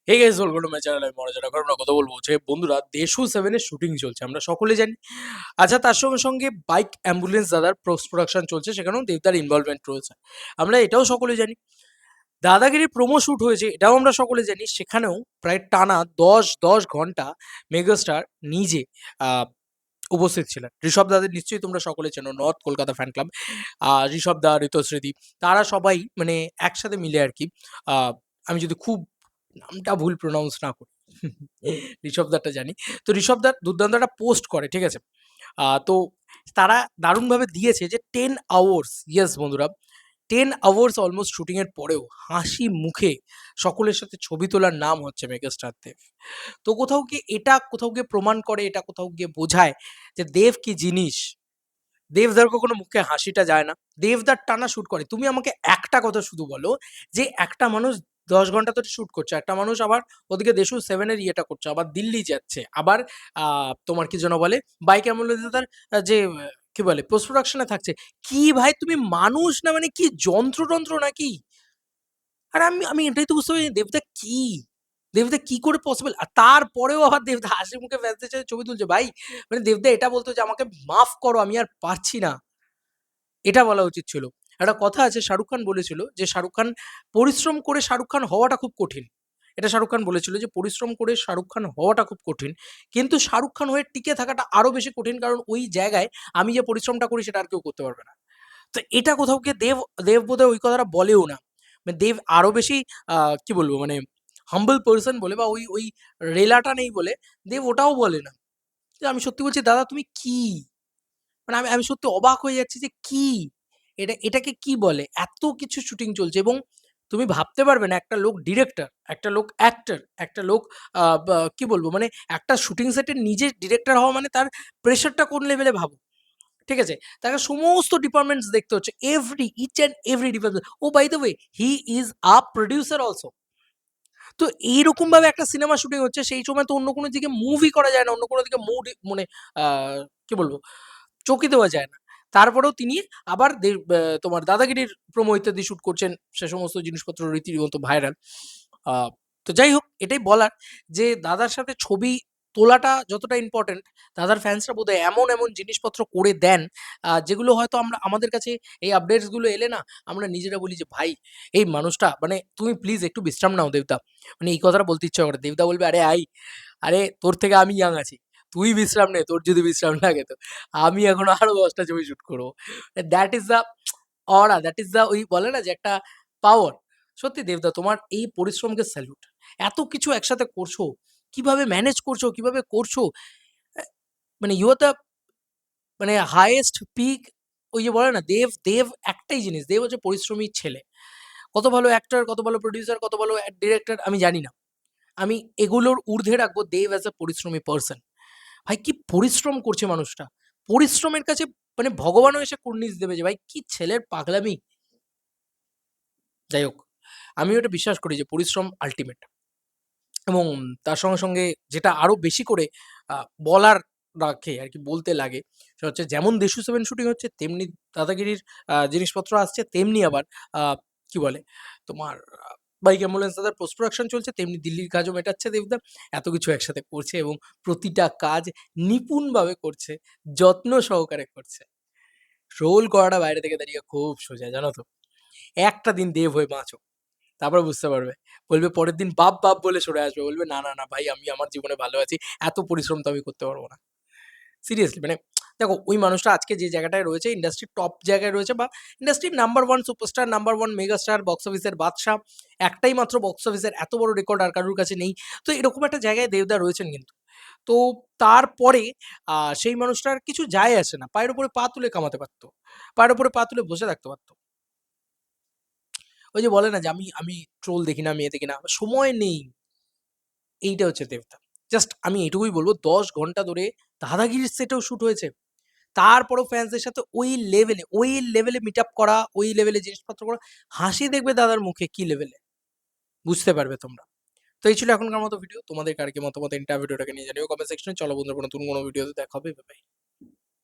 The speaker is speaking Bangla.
Hey guys, welcome to my channel. আমি মনোজ। এখন আমরা কথা বলবো যে বন্ধুরা, দেশু 7 এর শুটিং চলছে, আমরা সকলে জানি। আচ্ছা, তার সঙ্গে সঙ্গে বাইক অ্যাম্বুলেন্স দাদার পোস্ট প্রোডাকশন চলছে, সেখানেও দেবদার ইনভলভমেন্ট রয়েছে, আমরা এটাও সকলে জানি। দাদাগিরির প্রোমো শুট হয়েছে, এটাও আমরা সকলে জানি। সেখানেও প্রায় টানা 10 ঘন্টা মেগাস্টার নিজে আহ, উপস্থিত ছিলেন। ঋষভ দাদের নিশ্চয়ই তোমরা সকলে চেনো, north Kolkata fan club. Rishabh দা, ঋতুশ্রীদি, তারা সবাই মানে একসাথে মিলে আর কি। আমি যদি খুব নামটা ভুল প্রোনাউন্স না করি, ঋষভ দারটা জানি। তো ঋষভ দার দুর্দান্ত একটা পোস্ট করে, ঠিক আছে। তো তারা দারুণভাবে দিয়েছে যে 10 আওয়ার্স, ইয়েস বন্ধুরা, 10 আওয়ার্স অলমোস্ট শুটিং এর পরেও হাসি মুখে সকলের সাথে ছবি তোলার নাম হচ্ছে মেগাস্টার দেব। তো কোথাও গিয়ে প্রমাণ করে, এটা কোথাও গিয়ে বোঝায় যে দেব কি জিনিস। দেবদার কখনো মুখে হাসিটা যায় না, দেবদার টানা শুট করে। তুমি আমাকে একটা কথা শুধু বলো, যে একটা মানুষ 10 ঘন্টা ধরে শুট করছে, একটা মানুষ আবার ওদিকে দেশু 7 এর ইয়েটা করছে, আবার দিল্লি যাচ্ছে, আবার তোমার কি যেন বলে বাইক অ্যাম্বুলেন্স তার যে কি বলে পোস্ট প্রোডাকশনে থাকছে। কি ভাই, তুমি মানুষ না মানে কি যন্ত্রতন্ত্র নাকি? আর আমি আমি এটাই তো বুঝতে পারি না, দেবদা কি, দেবদা কি করে পসিবল? আর তারপরেও আবার দেবদা হাসি মুখে ফ্যান্সদের সাথে ছবি তুলছে ভাই। মানে দেবদা এটা বলতো যে আমাকে মাফ করো, আমি আর পারছি না, এটা বলা উচিত ছিল। একটা কথা আছে, শাহরুখ খান বলেছিল যে শাহরুখ খান পরিশ্রম করে শাহরুখ খান হওয়াটা খুব কঠিন। এটা শাহরুখ খান বলেছিল যে পরিশ্রম করে শাহরুখ খান হওয়াটা খুব কঠিন। কিন্তু শাহরুখ খান হয়ে টিকে থাকাটা আরো বেশি কঠিন, কারণ ওই জায়গায় আমি যে পরিশ্রমটা করি সেটা আর কেউ করতে পারবে না। তো এটা কোথাও গিয়ে দেব দেব বোধহয় ওই কথাটা বলেও না। মানে দেব আরো বেশি কি বলবো মানে হাম্বল পারসন বলে, বা ওই রেলাটা নেই বলে দেব ওটাও বলে না। যে আমি সত্যি বলছি দাদা, তুমি কি, মানে আমি আমি সত্যি অবাক হয়ে যাচ্ছি যে কি এটাকে কি বলে? এত কিছু শুটিং চলছে এবং তুমি ভাবতে পারবে না, একটা লোক ডিরেক্টর, একটা লোক অ্যাক্টর, একটা লোক কি বলবো মানে একটা শুটিং সেটের নিজে ডিরেক্টর হওয়া মানে তার প্রেশারটা কোন লেভেলে ভাবো। ঠিক আছে? তাকে সমস্ত ডিপার্টমেন্টস দেখতে হচ্ছে। Each and every department. By the way, he is a producer also. তো এইরকমভাবে একটা সিনেমা শুটিং হচ্ছে, সেই সময় তো অন্য কোনো দিকে মুভই করা যায় না, অন্য কোনো দিকে মানে আ কি বলবো? চোখই দেওয়া যায় না। তারপরেও তিনি আবার তোমার দাদাগিরির প্রোমো ইত্যাদি শুট করছেন। সে সমস্ত জিনিসপত্র রীতিমতো ভাইরাল। আ তো যাই হোক, এটাই বলার যে দাদার সাথে ছবি তোলাটা যতটা ইম্পোর্টেন্ট, দাদার ফ্যান্সরা বোধহয় এমন জিনিসপত্র করে দেন, যেগুলো হয়তো আমাদের কাছে এই আপডেটস গুলো এলে না, আমরা নিজেরা বলি যে, "ভাই, এই মানুষটা মানে তুমি প্লিজ একটু বিশ্রাম নাও দেবদা।" মানে এই কথাটা বলতে ইচ্ছা করে। দেবদা বলবে, "আরে আই, আরে তোর থেকে আমি ইয়াং আছি। তুই বিশ্রাম নে, তোর যদি বিশ্রাম লাগে তো। আমি এখনো আরো ১০ টা ছবি শুট করব।" That is the aura, that is the ওই বলে না যে একটা পাওয়ার। সত্যি দেবদা, তোমার এই পরিশ্রমকে স্যালুট। এত কিছু একসাথে করছো, কিভাবে ম্যানেজ করছো, কিভাবে করছো? অ্যা মানে ইউ আর দ্য মানে হাইয়েস্ট পিক। ওই যে বলে না, দেব একটাই জিনিস, দেব হচ্ছে পরিশ্রমী ছেলে। কত ভালো অ্যাক্টর, কত ভালো প্রোডিউসার, কত ভালো ডিরেক্টর আমি জানি না। আমি এগুলোর ঊর্ধ্বে রাখবো দেব অ্যাজ আ পরিশ্রমী পারসন। ভাই কি পরিশ্রম করছে মানুষটা। পরিশ্রমের কাছে মানে ভগবানও এসে কুর্নিশ দেবে যে ভাই কি ছেলের পাগলামি। যাই হোক, আমি ওটা বিশ্বাস করি যে পরিশ্রম আল্টিমেট। এবং তার সঙ্গে যেটা আরো বেশি করে আ বলার রাখে আরকি, বলতে লাগে, সেটা হচ্ছে যেমন 'দেশু 7' শুটিং হচ্ছে, তেমনি দাদাগিরির জিনিসপত্র আসছে, তেমনি আবার আ কি বলে তোমার বাইক অ্যাম্বুলেন্স দাদার পোস্ট প্রোডাকশন চলছে, তেমনি দিল্লির কাজও মেটাচ্ছে দেবদা। এত কিছু একসাথে করছে এবং প্রতিটা কাজ নিপুণভাবে করছে, যত্ন সহকারে করছে। রোল করাটা বাইরে থেকে দাঁড়িয়ে খুব সোজা, জানো তো? একটা দিন দেব হয়ে বাঁচো। তারপরে বুঝতে পারবে। বলবে পরের দিন বাপ বলে সরে আসবে। বলবে, "না ভাই, আমি আমার জীবনে ভালো আছি। এত পরিশ্রম তো আমি করতে পারব না।" সিরিয়াসলি মানে দেখো, ওই মানুষটা আজকে যে জায়গাটায় রয়েছে, ইন্ডাস্ট্রির টপ জায়গায় রয়েছে, বা ইন্ডাস্ট্রির number 1 superstar, number 1 megastar, box অফিসের বাদশা। একটাই মাত্র বক্স অফিসের এত বড় রেকর্ড আর কারোর কাছে নেই। তো এরকম একটা জায়গায় দেবদা রয়েছেন কিন্তু। তো তারপরে সেই মানুষটার কিছু যায় আসে না। পায়ের উপরে পা তুলে কামাতে পারত। পায়ের উপরে পা তুলে বসে থাকতে পারত। ওই যে বলে না যে আমি আমি ট্রোল দেখি না, মেয়ে দেখি না। আমার সময় নেই। এইটা হচ্ছে দেবতা। জাস্ট আমি এটুকুই বলব, ১০ ঘন্টা ধরে দাদাগিরির সেটেও শুট হয়েছে। তারপরেও ফ্যান্সদের সাথে ওই লেভেলে মিট আপ করা, ওই লেভেলে জিনিসপত্র করা। হাসি দেখবে দাদার মুখে কি লেভেলে, বুঝতে পারবে তোমরা। তো এই ছিল এখনকার মতো ভিডিও। তোমাদের কার কি মতামত, এন্টায়ার ভিডিওটাকে নিয়ে জানিও কমেন্ট সেকশনে। চলো বন্ধুরা, নতুন কোনো ভিডিওতে দেখা হবে। Bye bye.